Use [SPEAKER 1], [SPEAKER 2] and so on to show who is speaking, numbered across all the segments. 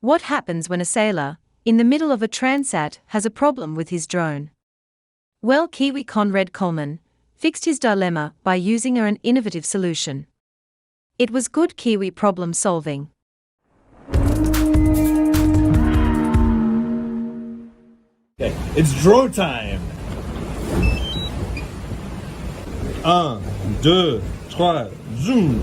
[SPEAKER 1] What happens when a sailor, in the middle of a Transat, has a problem with his drone? Well, Kiwi Conred Colman fixed his dilemma by using an innovative solution. It was good Kiwi problem solving.
[SPEAKER 2] Okay, it's drone time. 1, 2, 3, zoom.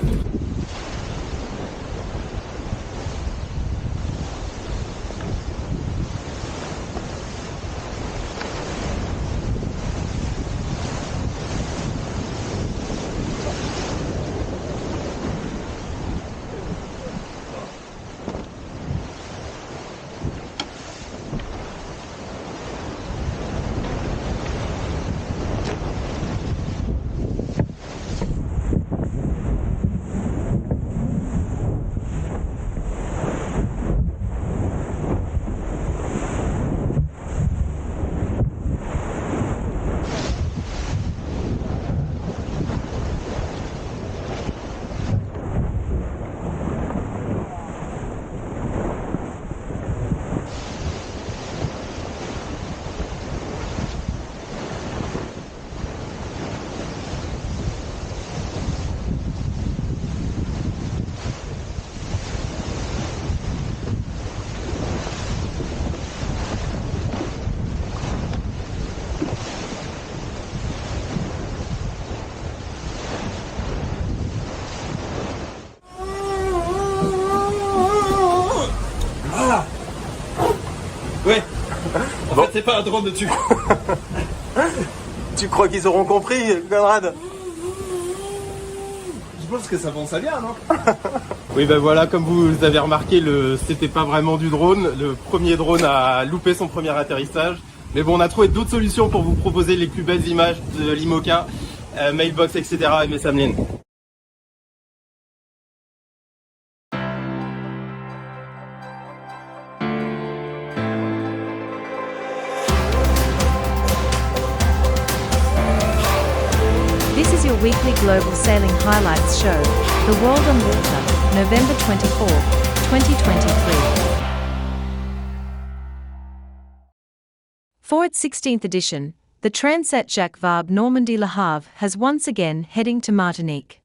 [SPEAKER 2] Ouais. En fait, c'est pas un drone de dessus.
[SPEAKER 3] Tu crois qu'ils auront compris, Conrad?
[SPEAKER 2] Je pense que ça pense à bien, non?
[SPEAKER 3] Oui, ben voilà, comme vous avez remarqué, c'était pas vraiment du drone. Le premier drone a loupé son premier atterrissage. Mais bon, on a trouvé d'autres solutions pour vous proposer les plus belles images de l'IMOCA, mailbox, etc. et mes samlines.
[SPEAKER 1] This is your weekly global sailing highlights show, The World on Water, November 24, 2023. For its 16th edition, the Transat Jacques Vabre Normandy Le Havre has once again heading to Martinique.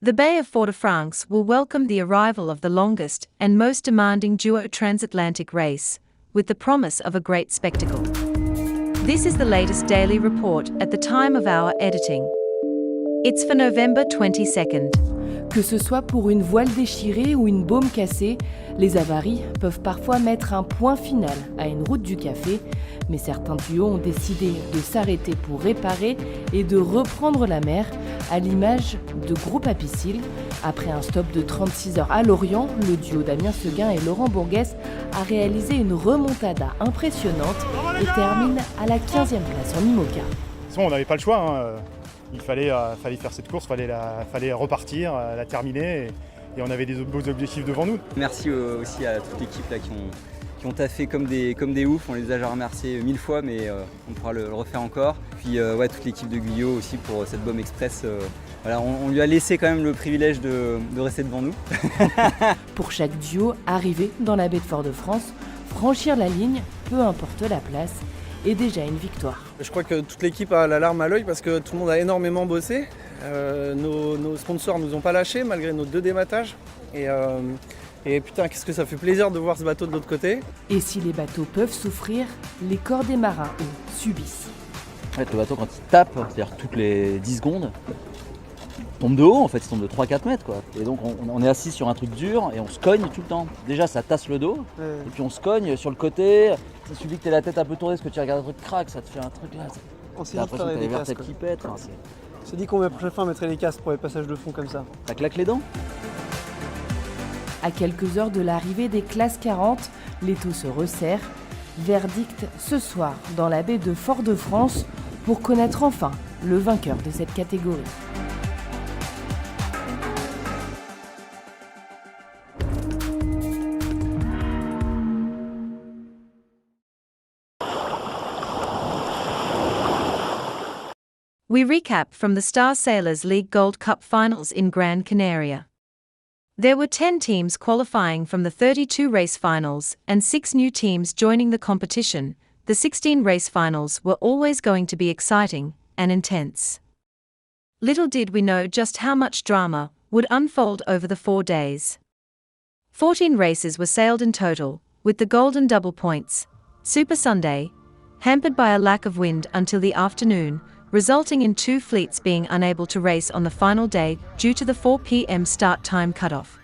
[SPEAKER 1] The Bay of Fort-de-France will welcome the arrival of the longest and most demanding duo transatlantic race, with the promise of a great spectacle. This is the latest daily report at the time of our editing. It's for November 22nd.
[SPEAKER 4] Que ce soit pour une voile déchirée ou une baume cassée, les avaries peuvent parfois mettre un point final à une route du café, mais certains duos ont décidé de s'arrêter pour réparer et de reprendre la mer, à l'image de Groupe Apicil. Après un stop de 36 heures à Lorient, le duo Damien Seguin et Laurent Bourguès a réalisé une remontada impressionnante et termine à la 15e place en IMOCA.
[SPEAKER 5] De toute façon, on n'avait pas le choix, hein. Il fallait faire cette course, fallait repartir, la terminer et on avait des beaux objectifs devant nous.
[SPEAKER 6] Merci aussi à toute l'équipe là, qui ont taffé comme des oufs, on les a déjà remerciés 1000 fois mais on pourra le refaire encore. Puis ouais, toute l'équipe de Guyot aussi pour cette bombe express. Voilà, on lui a laissé quand même le privilège de rester devant nous.
[SPEAKER 4] Pour chaque duo, arriver dans la baie de Fort-de-France, franchir la ligne, peu importe la place, est déjà une victoire.
[SPEAKER 7] Je crois que toute l'équipe a la larme à l'œil parce que tout le monde a énormément bossé. Nos sponsors nous ont pas lâchés malgré nos 2 dématages. Et putain, qu'est-ce que ça fait plaisir de voir ce bateau de l'autre côté.
[SPEAKER 4] Et si les bateaux peuvent souffrir, les corps des marins, eux, subissent.
[SPEAKER 8] En fait, le bateau, quand il tape, c'est-à-dire toutes les 10 secondes, tombe de haut, en fait, il tombe de 3-4 mètres, quoi. Et donc, on est assis sur un truc dur et on se cogne tout le temps. Déjà, ça tasse le dos, et puis on se cogne sur le côté. Il suffit que tu aies la tête un peu tournée, parce que tu regardes un truc crack, ça te fait un truc là.
[SPEAKER 7] On s'est
[SPEAKER 8] t'as l'impression que t'as les vertèbres qui pètent.
[SPEAKER 7] On s'est dit qu'on la prochaine fois on mettrait les casques pour les passages de fond comme ça.
[SPEAKER 8] Ça claque les dents.
[SPEAKER 4] À quelques heures de l'arrivée des classes 40, l'étau se resserre. Verdict ce soir dans la baie de Fort-de-France pour connaître enfin le vainqueur de cette catégorie.
[SPEAKER 1] We recap from the Star Sailors League Gold Cup finals in Gran, Canaria. There were 10 teams qualifying from the 32 race finals and 6 new teams joining the competition. The 16 race finals were always going to be exciting and intense. Little did we know just how much drama would unfold over the 4 days. 14 races were sailed in total, with the Golden Double Points, Super Sunday, hampered by a lack of wind until the afternoon, resulting in 2 fleets being unable to race on the final day due to the 4 p.m. start time cutoff.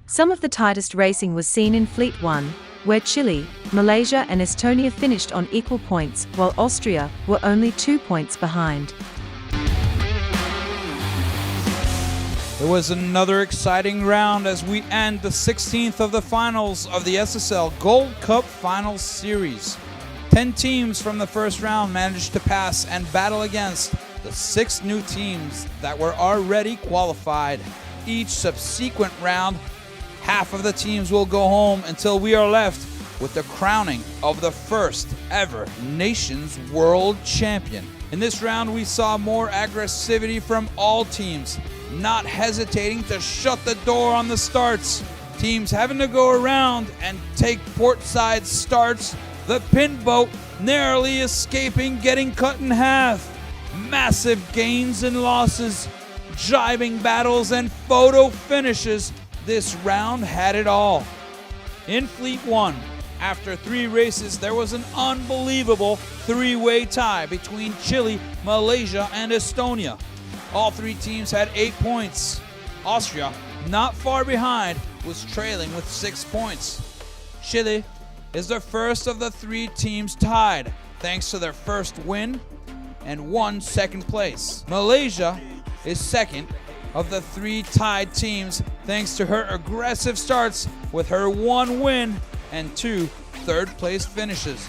[SPEAKER 1] Some of the tightest racing was seen in Fleet 1, where Chile, Malaysia and Estonia finished on equal points while Austria were only 2 points behind.
[SPEAKER 9] It was another exciting round as we end the 16th of the finals of the SSL Gold Cup Finals Series. 10 teams from the first round managed to pass and battle against the 6 new teams that were already qualified. Each subsequent round, half of the teams will go home until we are left with the crowning of the first ever Nations World Champion. In this round, we saw more aggressivity from all teams, not hesitating to shut the door on the starts. Teams having to go around and take portside starts, the pin boat narrowly escaping getting cut in half. Massive gains and losses, jibing battles and photo finishes. This round had it all. In Fleet 1, after 3 races, there was an unbelievable 3-way tie between Chile, Malaysia, and Estonia. All 3 teams had 8 points. Austria, not far behind, was trailing with 6 points. Chile is the first of the 3 teams tied, thanks to their first win and 1 second place. Malaysia is second of the 3 tied teams, thanks to her aggressive starts with her 1 win and 2 third-place finishes.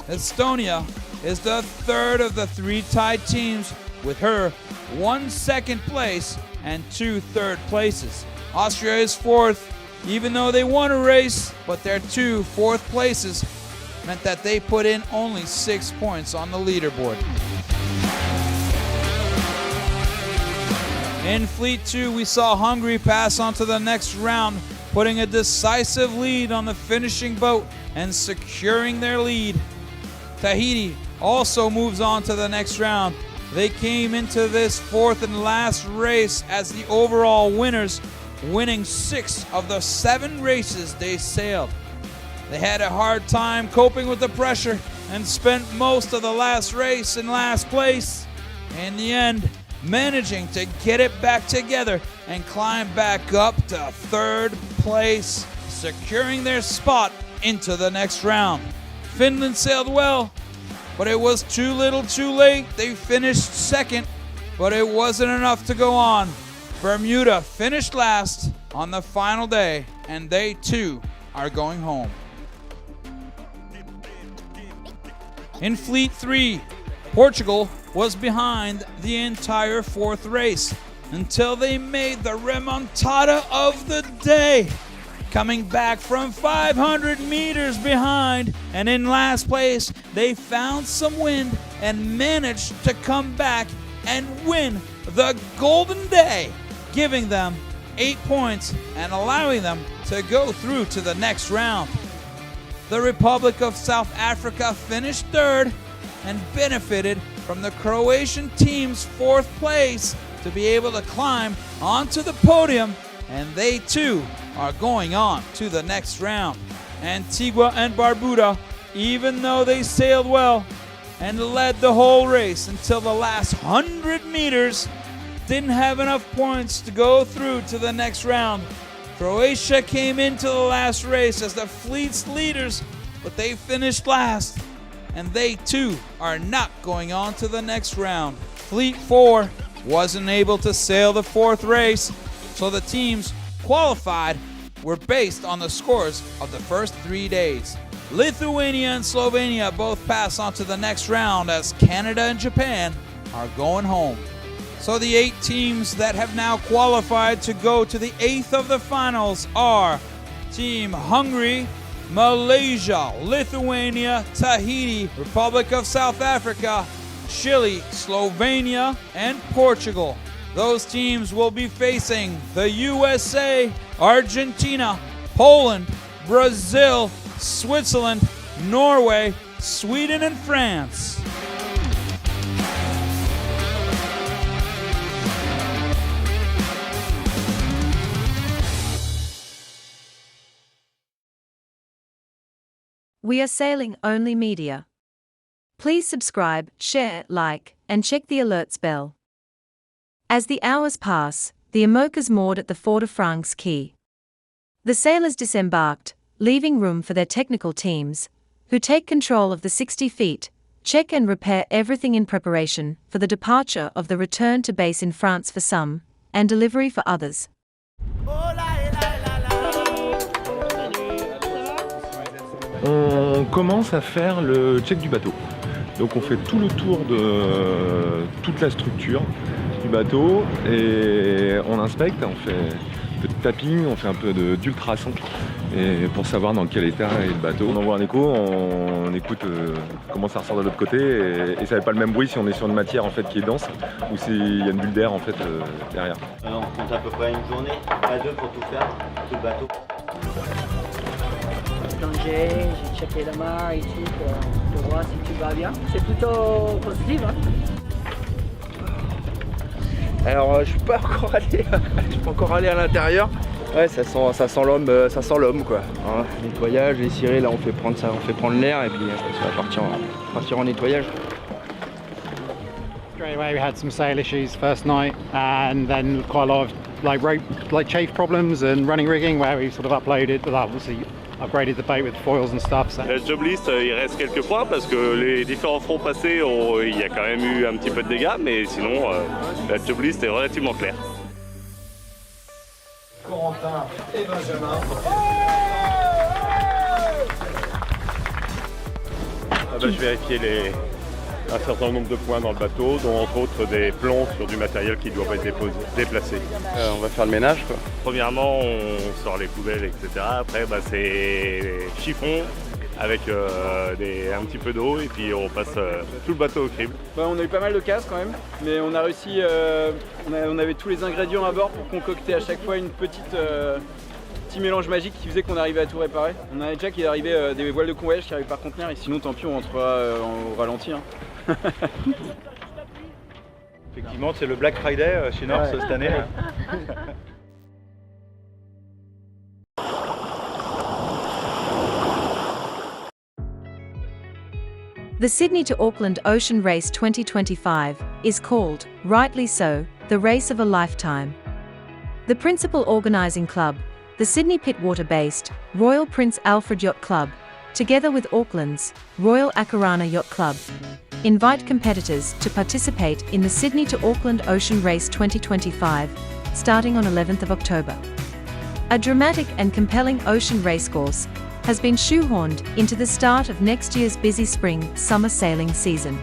[SPEAKER 9] Estonia is the third of the 3 tied teams with her 1 second place and 2 third places. Austria is fourth, even though they won a race, but their 2 fourth places meant that they put in only 6 points on the leaderboard. In Fleet 2, we saw Hungary pass on to the next round, putting a decisive lead on the finishing boat and securing their lead. Tahiti also moves on to the next round. They came into this 4th and last race as the overall winners, winning 6 of the 7 races they sailed. They had a hard time coping with the pressure and spent most of the last race in last place. In the end, managing to get it back together and climb back up to 3rd place, securing their spot into the next round. Finland sailed well, but it was too little too late. They finished 2nd, but it wasn't enough to go on. Bermuda finished last on the final day, and they too are going home. In Fleet 3, Portugal was behind the entire 4th race until they made the remontada of the day, coming back from 500 meters behind, and in last place they found some wind and managed to come back and win the Golden Day, giving them 8 points and allowing them to go through to the next round. The Republic of South Africa finished 3rd and benefited from the Croatian team's 4th place to be able to climb onto the podium, and they too are going on to the next round. Antigua and Barbuda, even though they sailed well and led the whole race until the last 100 meters, didn't have enough points to go through to the next round. Croatia came into the last race as the fleet's leaders, but they finished last, and they too are not going on to the next round. Fleet 4 wasn't able to sail the 4th race, so the teams qualified were based on the scores of the first 3 days. Lithuania and Slovenia both pass on to the next round as Canada and Japan are going home. So the 8 teams that have now qualified to go to the 8th of the finals are Team Hungary, Malaysia, Lithuania, Tahiti, Republic of South Africa, Chile, Slovenia, and Portugal. Those teams will be facing the USA, Argentina, Poland, Brazil, Switzerland, Norway, Sweden, and France.
[SPEAKER 1] We are Sailing Only Media. Please subscribe, share, like, and check the alerts bell. As the hours pass, the IMOCA's moored at the Fort-de-France quay. The sailors disembarked, leaving room for their technical teams, who take control of the 60 feet, check and repair everything in preparation for the departure of the return to base in France for some, and delivery for others.
[SPEAKER 10] On commence à faire le check du bateau. Donc on fait tout le tour de toute la structure du bateau et on inspecte, on fait un peu de tapping, on fait un peu d'ultrasons et pour savoir dans quel état est le bateau. On envoie un écho, on écoute comment ça ressort de l'autre côté et ça fait pas le même bruit si on est sur une matière en fait qui est dense ou s'il y a une bulle d'air en fait derrière.
[SPEAKER 11] On compte à peu près une journée à deux pour tout faire, tout le bateau.
[SPEAKER 12] J'ai checké la mare et tout pour voir si tout va bien. C'est plutôt positif. Hein.
[SPEAKER 7] Alors je suis pas encore allé à l'intérieur. Ouais, ça sent l'homme quoi. Hein, nettoyage, les cirés là on fait prendre l'air et puis ça va partir en nettoyage.
[SPEAKER 5] Straight away we had some sail issues first night and then quite a lot of like chafe problems and running rigging where we sort of uploaded, but obviously upgraded the boat with foils and stuff. So.
[SPEAKER 13] La job list, il reste quelques points parce que les différents fronts passés, il y a quand même eu un petit peu de dégâts, mais sinon la job list est relativement claire.
[SPEAKER 2] Corentin et Benjamin.
[SPEAKER 13] Je vérifier un certain nombre de points dans le bateau, dont entre autres des plombs sur du matériel qui doit être déplacé.
[SPEAKER 7] On va faire le ménage quoi.
[SPEAKER 13] Premièrement, on sort les poubelles, etc. Après, c'est chiffon avec un petit peu d'eau et puis on passe tout le bateau au crible.
[SPEAKER 14] On a eu pas mal de casse quand même, mais on a réussi, on avait tous les ingrédients à bord pour concocter à chaque fois une petit mélange magique qui faisait qu'on arrivait à tout réparer. On avait déjà qui est arrivé des voiles de convoyage qui arrivent par conteneur et sinon tant pis on rentrera au ralenti. Hein.
[SPEAKER 5] Effectivement c'est le Black Friday chez North cette année.
[SPEAKER 1] The Sydney to Auckland Ocean Race 2025 is called, rightly so, the race of a lifetime. The principal organising club, the Sydney Pittwater-based Royal Prince Alfred Yacht Club, together with Auckland's Royal Akarana Yacht Club, invite competitors to participate in the Sydney to Auckland Ocean Race 2025, starting on 11th of October. A dramatic and compelling ocean racecourse has been shoehorned into the start of next year's busy spring-summer sailing season.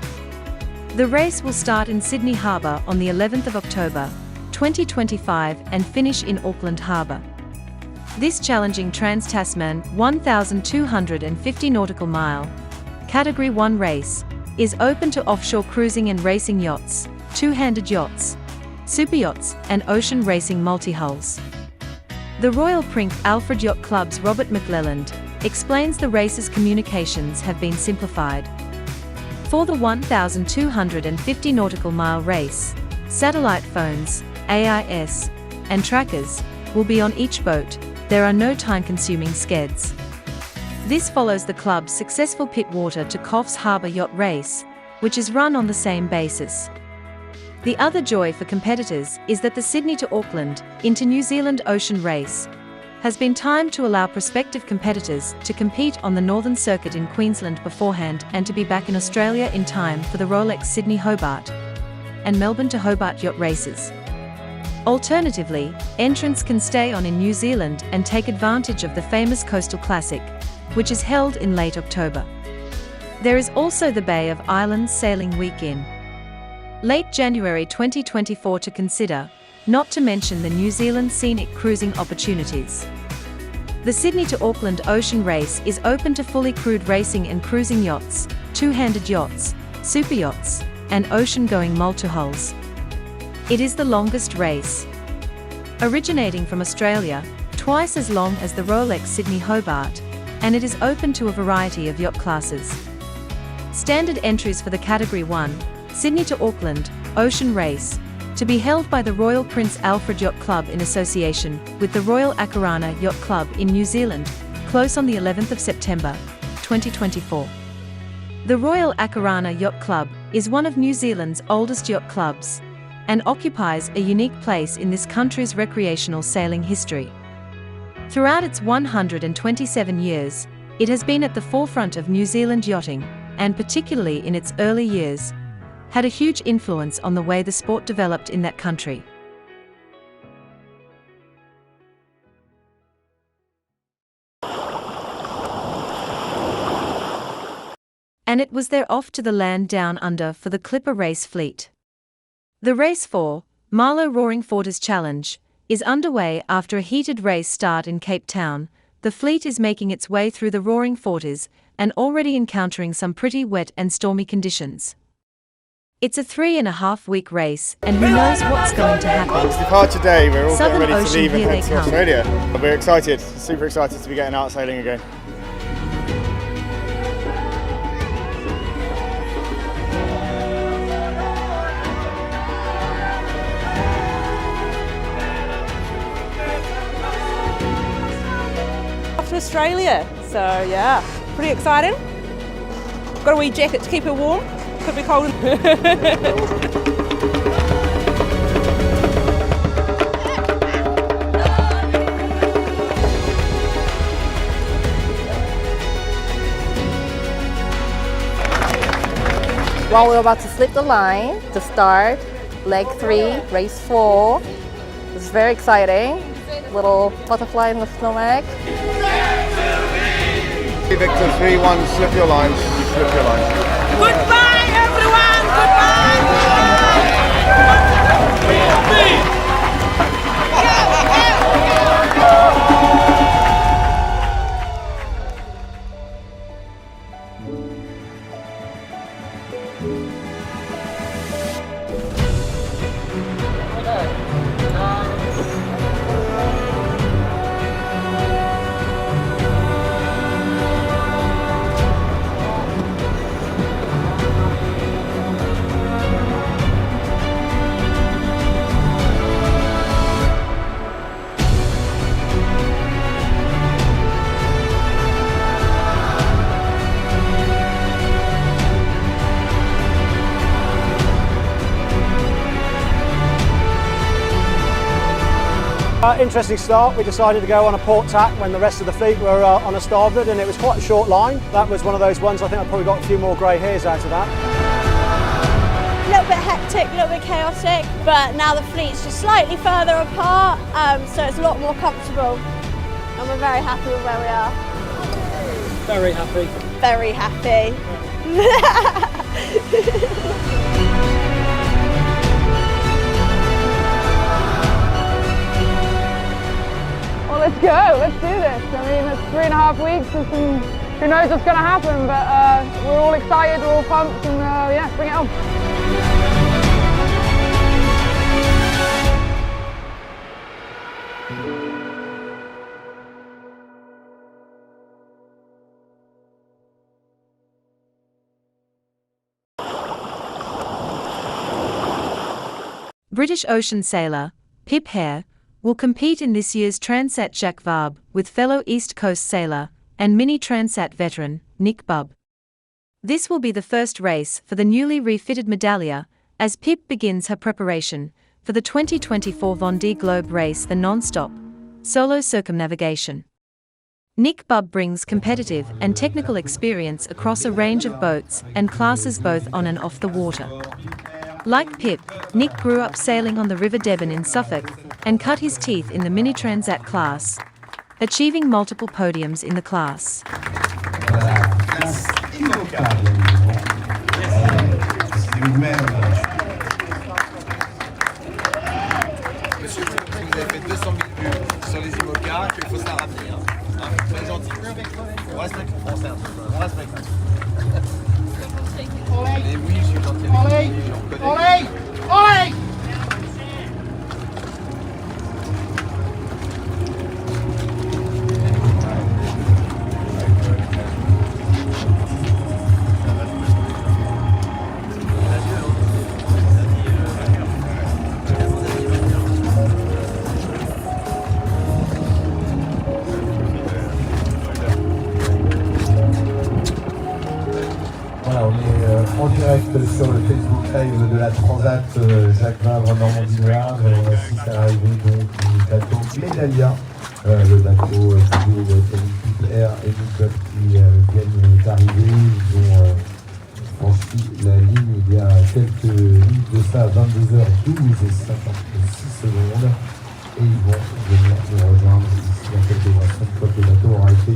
[SPEAKER 1] The race will start in Sydney Harbour on the 11th of October, 2025 and finish in Auckland Harbour. This challenging Trans-Tasman 1,250 nautical mile, Category 1 race, is open to offshore cruising and racing yachts, two-handed yachts, super yachts and ocean racing multi-hulls. The Royal Prince Alfred Yacht Club's Robert McClelland explains the race's communications have been simplified. For the 1,250 nautical mile race, satellite phones, AIS, and trackers will be on each boat. There are no time-consuming skeds. This follows the club's successful Pittwater to Coffs Harbour Yacht Race, which is run on the same basis. The other joy for competitors is that the Sydney to Auckland into New Zealand Ocean Race has been timed to allow prospective competitors to compete on the Northern Circuit in Queensland beforehand and to be back in Australia in time for the Rolex Sydney Hobart and Melbourne to Hobart yacht races. Alternatively, entrants can stay on in New Zealand and take advantage of the famous Coastal Classic, which is held in late October. There is also the Bay of Islands Sailing Week in late January 2024 to consider, not to mention the New Zealand scenic cruising opportunities. The Sydney to Auckland Ocean Race is open to fully crewed racing and cruising yachts, two-handed yachts, super yachts, and ocean-going multi-hulls. It is the longest race. Originating from Australia, twice as long as the Rolex Sydney Hobart, and it is open to a variety of yacht classes. Standard entries for the Category 1, Sydney to Auckland, Ocean Race, to be held by the Royal Prince Alfred Yacht Club in association with the Royal Akarana Yacht Club in New Zealand, close on the 11th of September, 2024. The Royal Akarana Yacht Club is one of New Zealand's oldest yacht clubs, and occupies a unique place in this country's recreational sailing history. Throughout its 127 years, it has been at the forefront of New Zealand yachting, and particularly in its early years, had a huge influence on the way the sport developed in that country. And it was their off to the land down under for the Clipper race fleet. The race for Marlow Roaring Forties Challenge is underway after a heated race start in Cape Town. The fleet is making its way through the Roaring Forties and already encountering some pretty wet and stormy conditions. It's a 3.5-week race, and who knows what's going to happen.
[SPEAKER 15] It's departure day, we're all
[SPEAKER 1] Southern
[SPEAKER 15] getting ready to
[SPEAKER 1] Ocean,
[SPEAKER 15] leave and
[SPEAKER 1] here
[SPEAKER 15] head
[SPEAKER 1] they
[SPEAKER 15] to
[SPEAKER 1] come.
[SPEAKER 15] Australia. We're excited, super excited to be getting out sailing again.
[SPEAKER 16] Off to Australia, so yeah, pretty exciting. Got a wee jacket to keep her warm. Could be cold.
[SPEAKER 17] Well, we're about to slip the line to start leg 3, race 4. This is very exciting. Little butterfly in the stomach.
[SPEAKER 15] Victor 3-1, slip your lines, slip your lines.
[SPEAKER 16] Goodbye, everyone! Goodbye!
[SPEAKER 18] Interesting start. We decided to go on a port tack when the rest of the fleet were on a starboard, and it was quite a short line. That was one of those ones I think I probably got a few more grey hairs out of that.
[SPEAKER 19] A little bit hectic, a little bit chaotic, but now the fleet's just slightly further apart, so it's a lot more comfortable, and we're very happy with where we are.
[SPEAKER 18] Very happy.
[SPEAKER 19] Very happy.
[SPEAKER 20] Well, let's go, let's do this. I mean, it's 3.5 weeks and who knows what's going to happen, but we're all excited, we're all pumped, and yeah, bring it on.
[SPEAKER 1] British Ocean sailor Pip Hair will compete in this year's Transat Jacques Vabre with fellow East Coast sailor and mini Transat veteran Nick Bubb. This will be the first race for the newly refitted Medallia as Pip begins her preparation for the 2024 Vendée Globe race, the non-stop solo circumnavigation. Nick Bubb brings competitive and technical experience across a range of boats and classes both on and off the water. Like Pip, Nick grew up sailing on the River Devon in Suffolk and cut his teeth in the Mini Transat class, achieving multiple podiums in the class.
[SPEAKER 21] Monsieur, vous avez fait 200 000 vues sur les IMOCA, qu'il faut se la ramener. Très gentil. On respecte le français un peu. On respecte. Et oui, je suis gentil. Olé! Olé! Olé!
[SPEAKER 3] direct sur le Facebook Live de la Transat Jacques Vabre Normandie le Havre. On assiste à l'arrivée donc du bateau Médalia, le bateau de Pip Hair et Jacques qui viennent d'arriver. Ils ont franchi la ligne il y a quelques minutes de ça, à 22h12 et 56 secondes. Et ils vont venir nous rejoindre ici dans quelques instants une fois que le bateau aura été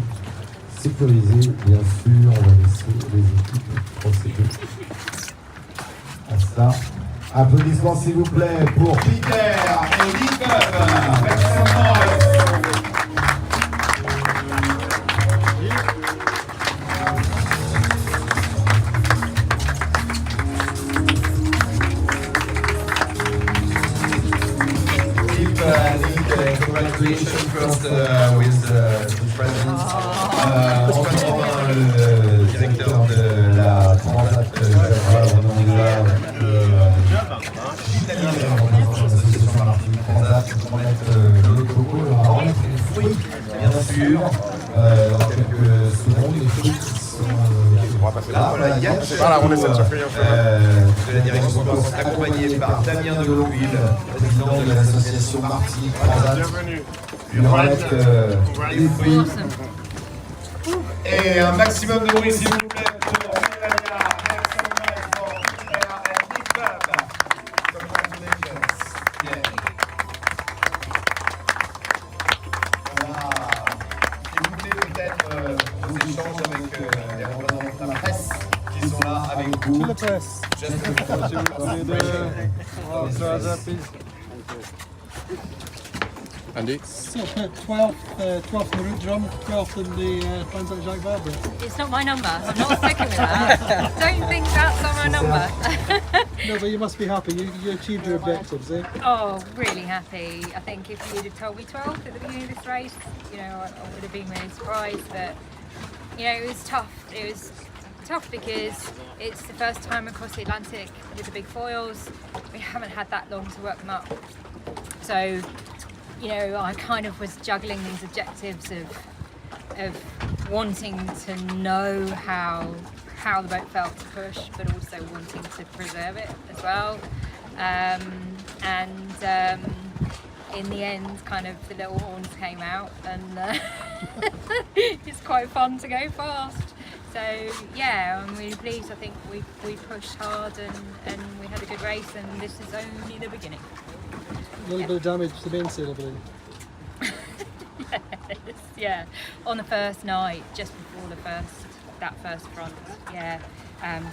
[SPEAKER 3] sécurisé. Bien sûr, on va laisser les équipes procéder à cela. Applaudissements s'il vous plaît pour Pip Hair et Jacques. Congratulations first with the president. Le directeur de la Transat l'association Martinique Transat pour mettre le coco, on va remettre les fruits, bien sûr, dans quelques secondes, les fruits qui sont là. Voilà, on essaie de se faire de la direction course, accompagné par Damien de Longueville, président de l'association Martinique Transat. Lui remettre les fruits. Et un maximum de bruit s'il vous plaît pour Canaria. Écoutez peut-être vos échanges avec les représentants de la presse qui sont là avec vous. La presse.
[SPEAKER 22] Andy?
[SPEAKER 23] So, 12th in the route drum, 12th in the Transat Jacques Vabre.
[SPEAKER 24] It's not my number. I'm not sticking with that. Don't think that's on my number.
[SPEAKER 23] No, but you must be happy. You achieved your objectives, eh?
[SPEAKER 24] Oh, really happy. I think if you'd have told me 12th at the beginning of this race, I would have been really surprised. But, it was tough. It was tough because it's the first time across the Atlantic with the big foils. We haven't had that long to work them up. So, I kind of was juggling these objectives of wanting to know how the boat felt to push, but also wanting to preserve it as well. In the end, kind of the little horns came out, and it's quite fun to go fast. So yeah, I'm really pleased. I think we pushed hard and we had a good race, and this is only the beginning.
[SPEAKER 23] A little bit of damage to the mainsail, I believe.
[SPEAKER 24] Yes, yeah. On the first night, just before that first front, yeah.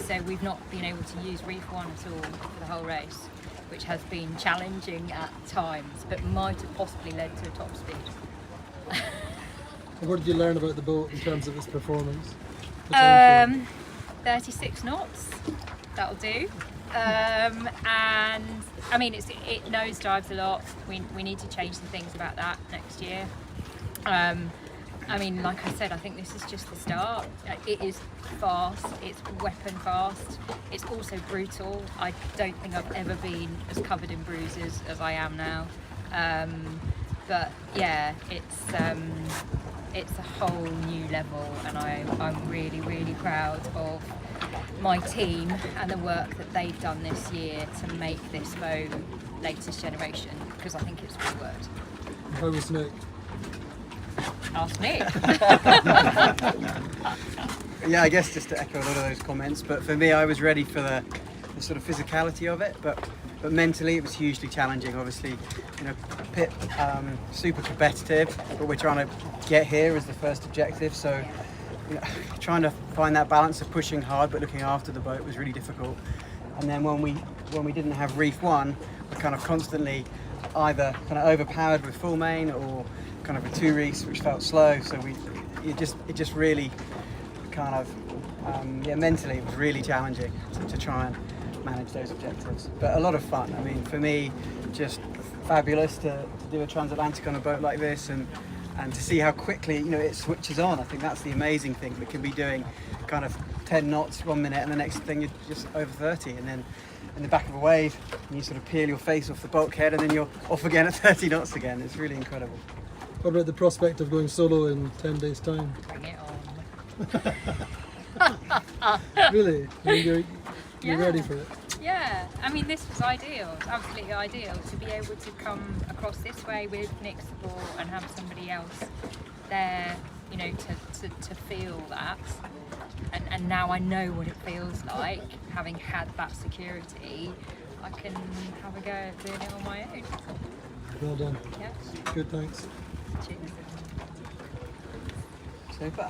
[SPEAKER 24] So we've not been able to use reef 1 at all for the whole race, which has been challenging at times, but might have possibly led to top speed.
[SPEAKER 23] What did you learn about the boat in terms of its performance?
[SPEAKER 24] 36 knots, that'll do. And I mean, it nosedives a lot. We need to change some things about that next year. I mean, like I said, I think this is just the start. It is fast, it's weapon fast, it's also brutal. I don't think I've ever been as covered in bruises as I am now. But yeah, it's a whole new level, and I'm really, really proud of my team and the work that they've done this year to make this boat latest generation, because I think it's really worked.
[SPEAKER 23] How was Nick?
[SPEAKER 24] Ask Nick.
[SPEAKER 25] Yeah, I guess just to echo a lot of those comments, but for me, I was ready for the sort of physicality of it, but mentally it was hugely challenging. Obviously, Pip, super competitive, but we're trying to get here as the first objective, so trying to find that balance of pushing hard but looking after the boat was really difficult. And then when we didn't have reef 1, we're kind of constantly either kind of overpowered with full main or kind of with 2 reefs, which felt slow. So it just really kind of mentally it was really challenging to try and manage those objectives, but a lot of fun. I mean, for me, just fabulous to do a transatlantic on a boat like this, and to see how quickly it switches on. I think that's the amazing thing. We can be doing kind of 10 knots 1 minute, and the next thing you're just over 30, and then in the back of a wave you sort of peel your face off the bulkhead, and then you're off again at 30 knots again. It's really incredible.
[SPEAKER 23] What about the prospect of going solo in 10 days' time?
[SPEAKER 24] Bring it on.
[SPEAKER 23] Really? I mean, You're ready for it.
[SPEAKER 24] Yeah, I mean this was ideal, absolutely ideal to be able to come across this way with Nick's support and have somebody else there, you know, to feel that. And now I know what it feels like, having had that security, I can have a go at doing it on my own.
[SPEAKER 23] Well done.
[SPEAKER 24] Yeah.
[SPEAKER 23] Good, thanks.
[SPEAKER 24] Cheers.
[SPEAKER 25] Super.